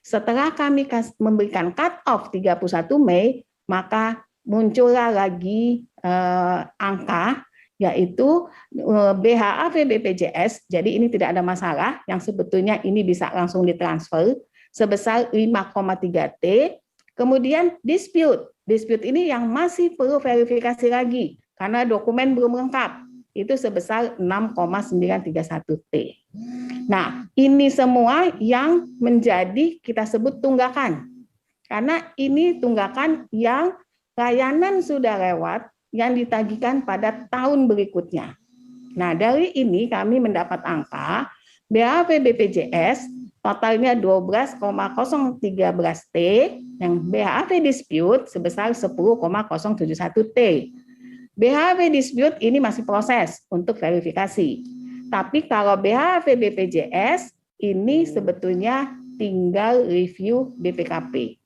setelah kami memberikan cut off 31 Mei, maka muncullah lagi angka yaitu BHAV BPJS, jadi ini tidak ada masalah, yang sebetulnya ini bisa langsung ditransfer sebesar 5,3 T. Kemudian dispute ini yang masih perlu verifikasi lagi karena dokumen belum lengkap, itu sebesar 6,931 T. Nah, ini semua yang menjadi kita sebut tunggakan. Karena ini tunggakan yang layanan sudah lewat, yang ditagihkan pada tahun berikutnya. Nah, dari ini kami mendapat angka BHV BPJS totalnya 12,013 T, yang BHV dispute sebesar 10,071 T. BHV dispute ini masih proses untuk verifikasi. Tapi kalau BHV BPJS ini sebetulnya tinggal review BPKP.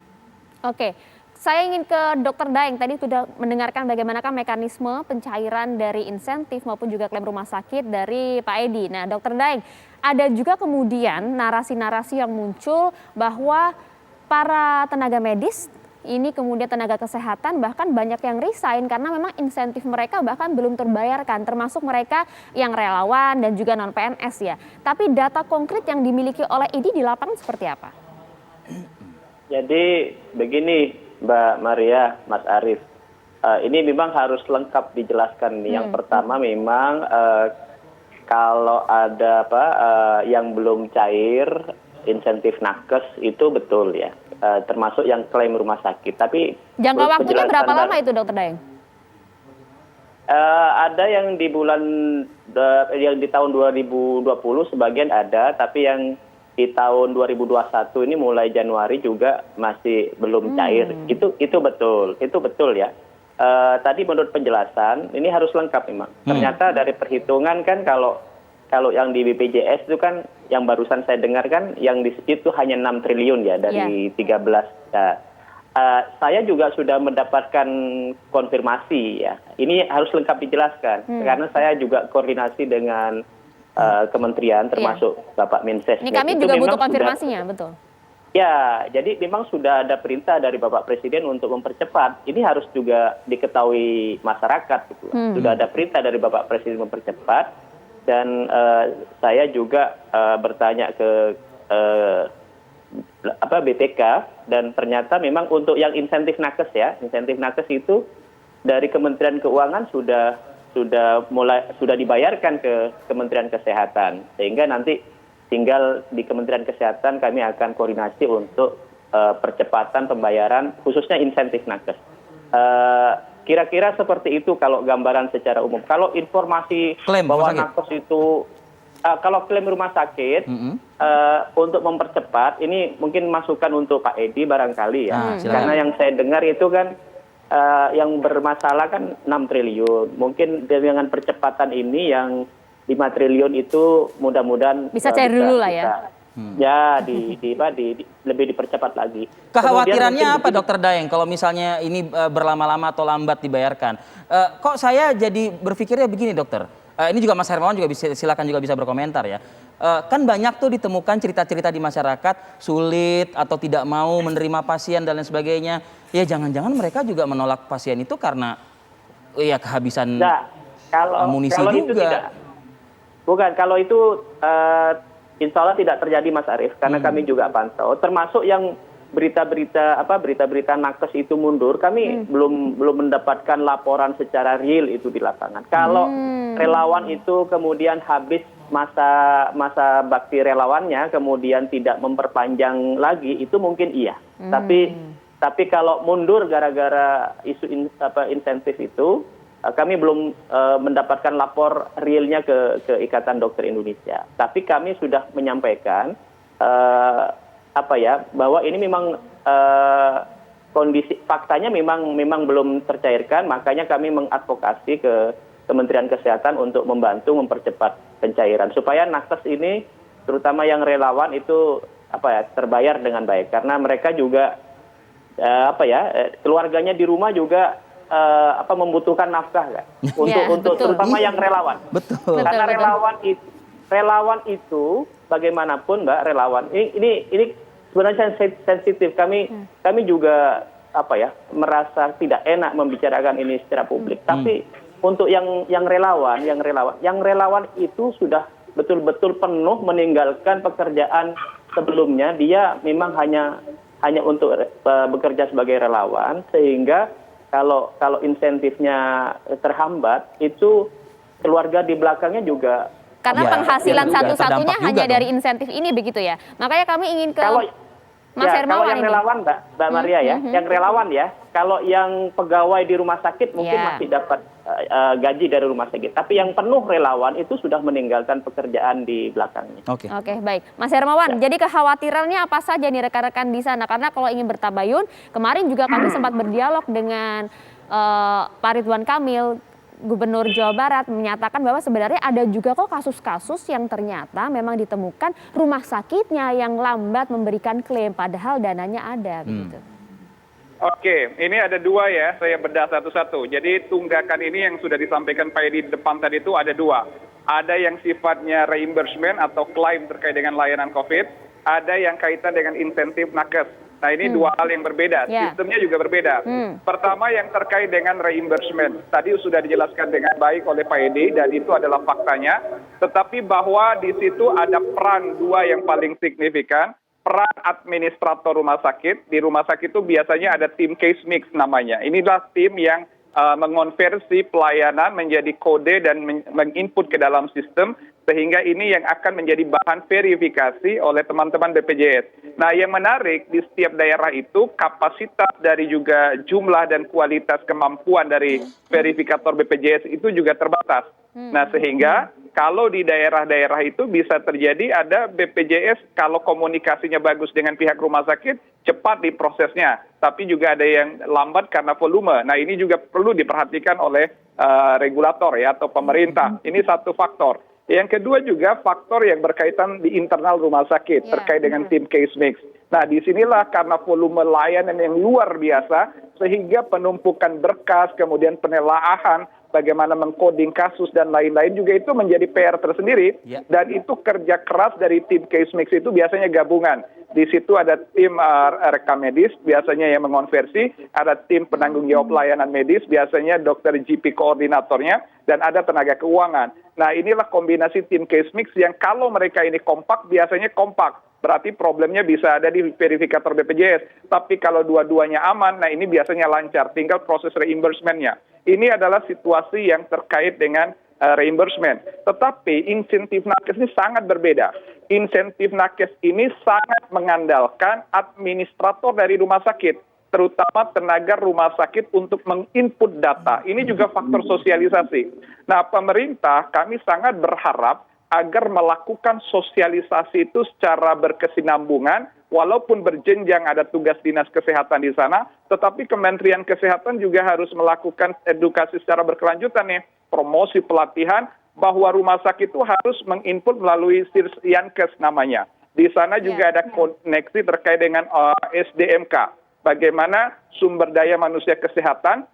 Oke, saya ingin ke Dr. Daeng. Tadi sudah mendengarkan bagaimanakah mekanisme pencairan dari insentif maupun juga klaim rumah sakit dari Pak Edi. Nah, Dr. Daeng, ada juga kemudian narasi-narasi yang muncul bahwa para tenaga medis ini kemudian tenaga kesehatan bahkan banyak yang resign karena memang insentif mereka bahkan belum terbayarkan, termasuk mereka yang relawan dan juga non-PNS ya. Tapi data konkret yang dimiliki oleh IDI di lapangan seperti apa? Jadi begini Mbak Maria, Mas Arief, ini memang harus lengkap dijelaskan. Yang pertama memang kalau ada yang belum cair insentif nakes itu betul ya. Termasuk yang klaim rumah sakit. Tapi jangka waktunya berapa lama itu, Dr. Daeng? Ada yang di yang di tahun 2020 sebagian ada, tapi yang di tahun 2021 ini mulai Januari juga masih belum cair. Itu betul ya. Tadi menurut penjelasan ini harus lengkap memang. Ternyata dari perhitungan kan kalau yang di BPJS itu kan yang barusan saya dengar kan yang di situ hanya 6 triliun ya dari 13. Nah, saya juga sudah mendapatkan konfirmasi ya. Ini harus lengkap dijelaskan karena saya juga koordinasi dengan kementerian termasuk Bapak Mensesnek. Ini kami juga butuh konfirmasinya, betul. Ya, jadi memang sudah ada perintah dari Bapak Presiden untuk mempercepat. Ini harus juga diketahui masyarakat gitu. Sudah ada perintah dari Bapak Presiden mempercepat. Dan saya juga bertanya ke BPK dan ternyata memang untuk yang insentif nakes ya, insentif nakes itu dari Kementerian Keuangan sudah dibayarkan ke Kementerian Kesehatan, sehingga nanti tinggal di Kementerian Kesehatan kami akan koordinasi untuk percepatan pembayaran khususnya insentif nakes. Kira-kira seperti itu kalau gambaran secara umum. Kalau informasi klaim bahwa nakes itu, kalau klaim rumah sakit, untuk mempercepat, ini mungkin masukan untuk Pak Edi barangkali ya. Karena yang saya dengar itu kan, yang bermasalah kan 6 triliun. Mungkin dengan percepatan ini yang 5 triliun itu mudah-mudahan bisa cair dulu lah ya. Ya, lebih dipercepat lagi. Kekhawatirannya apa, Dr. Daeng, kalau misalnya ini berlama-lama atau lambat dibayarkan? Kok saya jadi berpikirnya begini, dokter. Ini juga Mas Hermawan juga silakan juga bisa berkomentar ya. Kan banyak tuh ditemukan cerita-cerita di masyarakat sulit atau tidak mau menerima pasien dan lain sebagainya. Ya jangan-jangan mereka juga menolak pasien itu karena ya kehabisan amunisi kalau juga. Itu tidak. Bukan, kalau itu insya Allah tidak terjadi Mas Arief, karena kami juga pantau. Termasuk yang berita-berita nakes itu mundur, kami belum mendapatkan laporan secara real itu di lapangan. Kalau relawan itu kemudian habis masa bakti relawannya, kemudian tidak memperpanjang lagi, itu mungkin iya. Tapi kalau mundur gara-gara isu insentif itu, kami belum mendapatkan lapor realnya ke Ikatan Dokter Indonesia. Tapi kami sudah menyampaikan bahwa ini memang kondisi faktanya memang belum tercairkan, makanya kami mengadvokasi ke Kementerian Kesehatan untuk membantu mempercepat pencairan supaya nakes ini terutama yang relawan itu terbayar dengan baik, karena mereka juga keluarganya di rumah juga membutuhkan nafkah kan untuk terutama yang relawan. Betul. Karena relawan itu bagaimanapun Mbak, relawan ini sebenarnya sensitif. Kami juga merasa tidak enak membicarakan ini secara publik. Tapi untuk yang relawan itu sudah betul-betul penuh meninggalkan pekerjaan sebelumnya. Dia memang hanya untuk bekerja sebagai relawan, sehingga kalau insentifnya terhambat, itu keluarga di belakangnya juga karena penghasilan satu-satunya hanya dari insentif ini, begitu ya. Makanya kami ingin ke Mas Hermawan. Kalau yang relawan, Mbak Maria yang relawan ya. Kalau yang pegawai di rumah sakit mungkin masih dapat gaji dari rumah sakit. Tapi yang penuh relawan itu sudah meninggalkan pekerjaan di belakangnya. Oke, baik. Mas Hermawan, jadi kekhawatirannya apa saja nih rekan-rekan di sana? Karena kalau ingin bertabayun, kemarin juga kami sempat berdialog dengan Pak Ridwan Kamil, Gubernur Jawa Barat, menyatakan bahwa sebenarnya ada juga kok kasus-kasus yang ternyata memang ditemukan rumah sakitnya yang lambat memberikan klaim padahal dananya ada. Begitu. Oke, ini ada dua ya, saya bedah satu-satu. Jadi tunggakan ini yang sudah disampaikan Pak Edi di depan tadi itu ada dua. Ada yang sifatnya reimbursement atau klaim terkait dengan layanan COVID, ada yang kaitan dengan insentif nakes. Nah ini dua hal yang berbeda, sistemnya juga berbeda. Pertama yang terkait dengan reimbursement, tadi sudah dijelaskan dengan baik oleh Pak Edi dan itu adalah faktanya. Tetapi bahwa di situ ada peran dua yang paling signifikan, peran administrator rumah sakit. Di rumah sakit itu biasanya ada tim case mix namanya. Inilah tim yang mengonversi pelayanan menjadi kode dan menginput ke dalam sistem, sehingga ini yang akan menjadi bahan verifikasi oleh teman-teman BPJS. Nah yang menarik di setiap daerah itu kapasitas dari juga jumlah dan kualitas kemampuan dari verifikator BPJS itu juga terbatas. Nah sehingga kalau di daerah-daerah itu bisa terjadi ada BPJS kalau komunikasinya bagus dengan pihak rumah sakit, cepat diprosesnya. Tapi juga ada yang lambat karena volume. Nah ini juga perlu diperhatikan oleh regulator ya atau pemerintah. Ini satu faktor. Yang kedua juga faktor yang berkaitan di internal rumah sakit terkait dengan tim case mix. Nah disinilah karena volume layanan yang luar biasa sehingga penumpukan berkas, kemudian penelaahan, bagaimana mengkoding kasus dan lain-lain juga itu menjadi PR tersendiri. Dan itu kerja keras dari tim case mix itu biasanya gabungan. Di situ ada tim rekam medis, biasanya yang mengonversi, ada tim penanggung jawab layanan medis, biasanya dokter GP koordinatornya, dan ada tenaga keuangan. Nah inilah kombinasi tim case mix yang kalau mereka ini kompak, biasanya kompak. Berarti problemnya bisa ada di verifikator BPJS. Tapi kalau dua-duanya aman, nah ini biasanya lancar, tinggal proses reimbursement-nya. Ini adalah situasi yang terkait dengan reimbursement. Tetapi insentif nakes ini sangat berbeda. Insentif nakes ini sangat mengandalkan administrator dari rumah sakit, terutama tenaga rumah sakit untuk menginput data. Ini juga faktor sosialisasi. Nah, pemerintah kami sangat berharap agar melakukan sosialisasi itu secara berkesinambungan, walaupun berjenjang ada tugas dinas kesehatan di sana, tetapi Kementerian Kesehatan juga harus melakukan edukasi secara berkelanjutan nih, promosi pelatihan, bahwa rumah sakit itu harus menginput melalui Yankes namanya. Di sana juga ada koneksi terkait dengan SDMK, bagaimana sumber daya manusia kesehatan,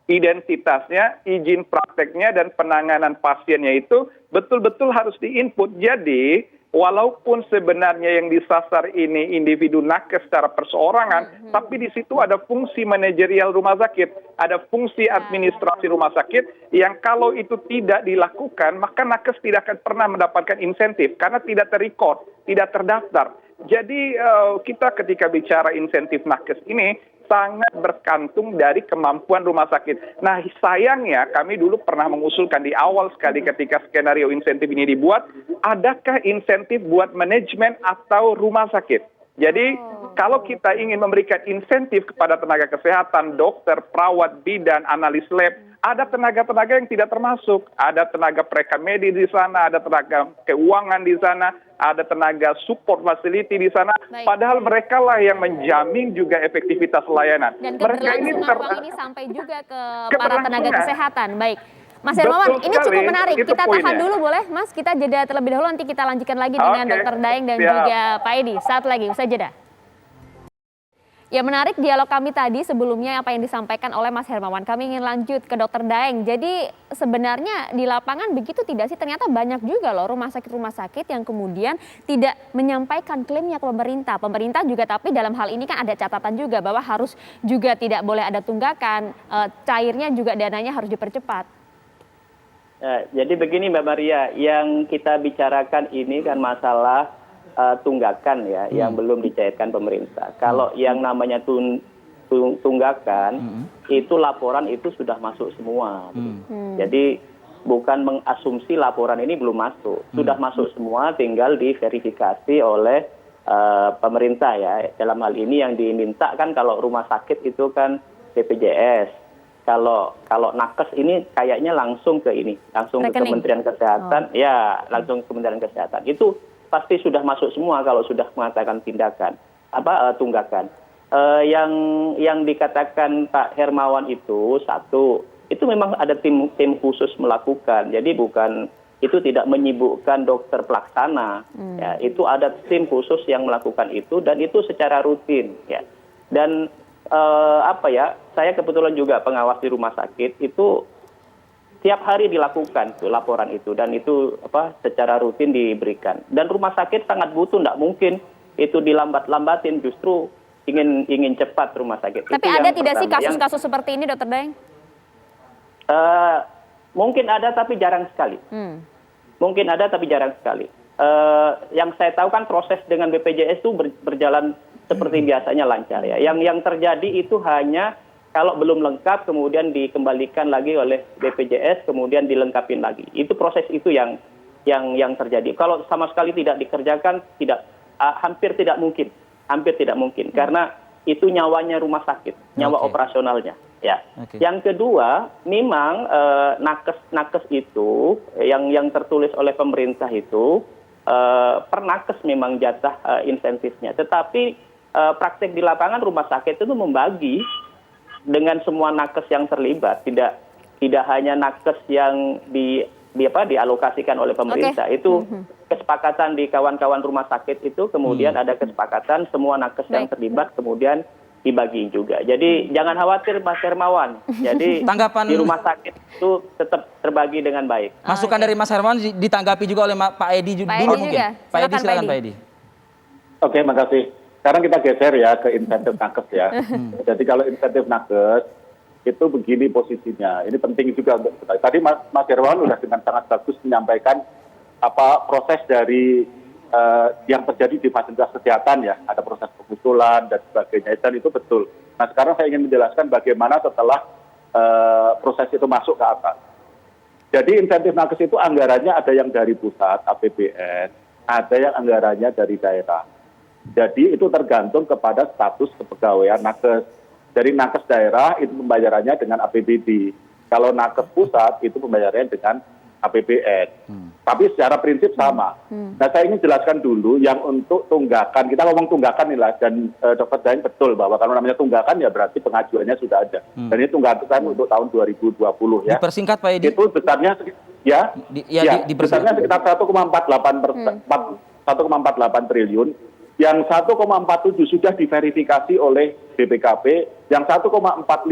identitasnya, izin prakteknya, dan penanganan pasiennya itu betul-betul harus diinput. Jadi, walaupun sebenarnya yang disasar ini individu nakes secara perseorangan, tapi di situ ada fungsi manajerial rumah sakit, ada fungsi administrasi rumah sakit, yang kalau itu tidak dilakukan, maka nakes tidak akan pernah mendapatkan insentif, karena tidak terrecord, tidak terdaftar. Jadi, kita ketika bicara insentif nakes ini, sangat bergantung dari kemampuan rumah sakit. Nah sayangnya kami dulu pernah mengusulkan di awal sekali ketika skenario insentif ini dibuat, adakah insentif buat manajemen atau rumah sakit? Jadi kalau kita ingin memberikan insentif kepada tenaga kesehatan, dokter, perawat, bidan, analis lab, ada tenaga-tenaga yang tidak termasuk. Ada tenaga prekan medis di sana, ada tenaga keuangan di sana, ada tenaga support facility di sana. Padahal mereka lah yang menjamin juga efektivitas layanan. Dan keberlangsungan uang ini sampai juga ke para tenaga kesehatan. Baik. Mas Hermawan, ini cukup menarik. Kita tahan dulu boleh, Mas? Kita jeda terlebih dahulu, nanti kita lanjutkan lagi dengan Dr. Daeng dan juga Pak Edi. Saat lagi, usai jeda. Ya, menarik dialog kami tadi sebelumnya apa yang disampaikan oleh Mas Hermawan. Kami ingin lanjut ke Dokter Daeng. Jadi sebenarnya di lapangan begitu tidak sih? Ternyata banyak juga loh rumah sakit yang kemudian tidak menyampaikan klaimnya ke pemerintah. Pemerintah juga, tapi dalam hal ini kan ada catatan juga bahwa harus juga tidak boleh ada tunggakan, cairnya juga dananya harus dipercepat. Jadi begini Mbak Maria, yang kita bicarakan ini kan masalah tunggakan ya, yang belum dicairkan pemerintah. Kalau yang namanya tunggakan, itu laporan itu sudah masuk semua. Jadi bukan mengasumsi laporan ini belum masuk, sudah masuk semua, tinggal diverifikasi oleh pemerintah ya. Dalam hal ini yang diminta kan kalau rumah sakit itu kan BPJS. Kalau nakes ini kayaknya langsung ke ini, langsung ke Kementerian Kesehatan, ya langsung ke Kementerian Kesehatan. Itu pasti sudah masuk semua kalau sudah mengatakan tunggakan. Yang dikatakan Pak Hermawan itu satu, itu memang ada tim khusus melakukan. Jadi itu tidak menyibukkan dokter pelaksana. Ya, itu ada tim khusus yang melakukan itu dan itu secara rutin. Ya. Dan saya kebetulan juga pengawas di rumah sakit itu. Tiap hari dilakukan tuh laporan itu dan itu secara rutin diberikan. Dan rumah sakit sangat butuh, tidak mungkin itu dilambat-lambatin, justru ingin cepat rumah sakit. Tapi itu ada tidak sih kasus-kasus seperti ini, Dokter Daeng? Mungkin ada tapi jarang sekali. Mungkin ada tapi jarang sekali. Yang saya tahu kan proses dengan BPJS itu berjalan seperti biasanya lancar ya. Yang terjadi itu hanya kalau belum lengkap kemudian dikembalikan lagi oleh BPJS kemudian dilengkapin lagi. Itu proses itu yang terjadi. Kalau sama sekali tidak dikerjakan hampir tidak mungkin karena itu nyawanya rumah sakit, nyawa operasionalnya ya. Yang kedua, memang nakes itu yang tertulis oleh pemerintah itu per nakes memang jatah insentifnya. Tetapi praktek di lapangan rumah sakit itu membagi dengan semua nakes yang terlibat, tidak hanya nakes yang dialokasikan oleh pemerintah. Itu kesepakatan di kawan-kawan rumah sakit itu, kemudian ada kesepakatan semua nakes yang terlibat kemudian dibagi juga. Jadi jangan khawatir Mas Hermawan. Jadi tanggapan di rumah sakit itu tetap terbagi dengan baik. Masukan dari Mas Hermawan ditanggapi juga oleh Pak Edi dulu mungkin. Pak Edi, silakan Pak Edi. Oke, makasih. Sekarang kita geser ya ke insentif nakes ya. Jadi kalau insentif nakes itu begini posisinya. Ini penting juga untuk kita. Tadi Mas Hermawan sudah dengan sangat bagus menyampaikan proses dari yang terjadi di fasilitas kesehatan ya. Ada proses pengusulan dan sebagainya dan itu betul. Nah sekarang saya ingin menjelaskan bagaimana setelah proses itu masuk ke atas. Jadi insentif nakes itu anggarannya ada yang dari pusat APBN, ada yang anggarannya dari daerah. Jadi itu tergantung kepada status kepegawaian nakes. Dari nakes daerah itu pembayarannya dengan APBD. Kalau nakes pusat itu pembayarannya dengan APBN. Tapi secara prinsip sama. Nah saya ingin jelaskan dulu yang untuk tunggakan. Kita ngomong tunggakan nih lah. Dan Dr. Daeng betul bahwa kalau namanya tunggakan ya berarti pengajuannya sudah ada. Dan ini tunggakan untuk tahun 2020 ya. Dipersingkat Pak Edi. Itu besarnya besarnya sekitar 1,48 triliun. Yang 1,47 sudah diverifikasi oleh BPKP, yang 1,45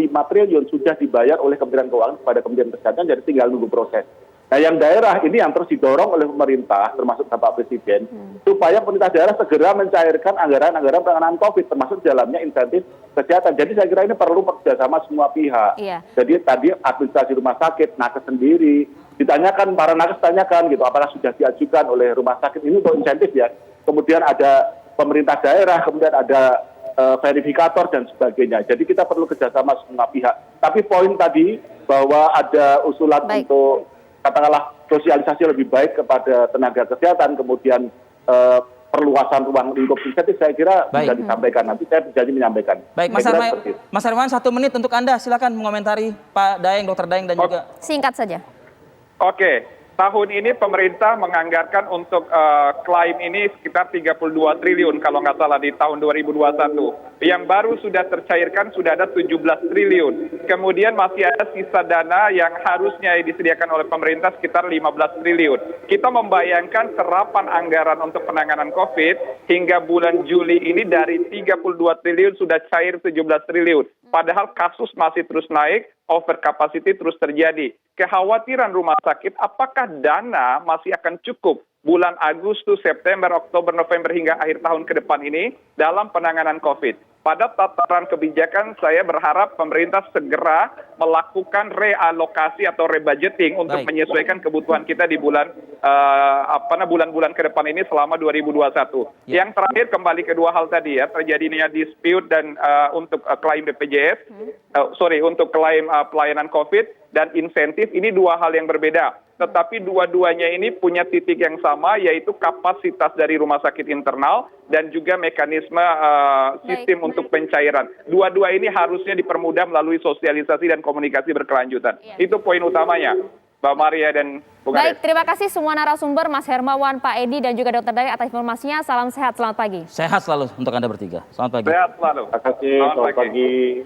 triliun sudah dibayar oleh Kementerian Keuangan kepada Kementerian Kesehatan, jadi tinggal nunggu proses. Nah yang daerah ini yang terus didorong oleh pemerintah, termasuk Bapak Presiden, supaya pemerintah daerah segera mencairkan anggaran-anggaran penanganan COVID, termasuk dalamnya insentif kesehatan. Jadi saya kira ini perlu kerjasama semua pihak. Jadi tadi administrasi rumah sakit, nakes sendiri, ditanyakan, para nakes tanyakan gitu, apakah sudah diajukan oleh rumah sakit ini untuk insentif ya. Kemudian ada pemerintah daerah, kemudian ada verifikator dan sebagainya. Jadi kita perlu kerjasama semua pihak. Tapi poin tadi bahwa ada usulan untuk katakanlah sosialisasi lebih baik kepada tenaga kesehatan, kemudian perluasan ruang lingkup insentif, saya kira bisa disampaikan. Nanti saya berjanji menyampaikan. Baik, Mas Hermawan 1 menit untuk Anda. Silakan mengomentari Pak Daeng, Dr. Daeng dan juga. Singkat saja. Oke. tahun ini pemerintah menganggarkan untuk klaim ini sekitar 32 triliun kalau nggak salah di tahun 2021. Yang baru sudah tercairkan sudah ada 17 triliun. Kemudian masih ada sisa dana yang harusnya disediakan oleh pemerintah sekitar 15 triliun. Kita membayangkan serapan anggaran untuk penanganan COVID hingga bulan Juli ini dari 32 triliun sudah cair 17 triliun. Padahal kasus masih terus naik, over capacity terus terjadi. Kekhawatiran rumah sakit, apakah dana masih akan cukup bulan Agustus, September, Oktober, November hingga akhir tahun ke depan ini dalam penanganan COVID. Pada tataran kebijakan, saya berharap pemerintah segera melakukan realokasi atau rebudgeting untuk menyesuaikan kebutuhan kita di bulan-bulan ke depan ini selama 2021. Yang terakhir kembali ke dua hal tadi ya, terjadinya dispute dan untuk klaim BPJS, untuk klaim pelayanan COVID dan insentif, ini dua hal yang berbeda. Tetapi dua-duanya ini punya titik yang sama, yaitu kapasitas dari rumah sakit internal dan juga mekanisme sistem untuk pencairan. Dua-dua ini harusnya dipermudah melalui sosialisasi dan komunikasi berkelanjutan. Itu poin utamanya, Mbak Maria dan Bung Ades. Baik, terima kasih semua narasumber, Mas Hermawan, Pak Edi, dan juga Dr. Daeng atas informasinya. Salam sehat, selamat pagi. Sehat selalu untuk Anda bertiga. Selamat pagi. Sehat selalu. Terima kasih, selamat pagi.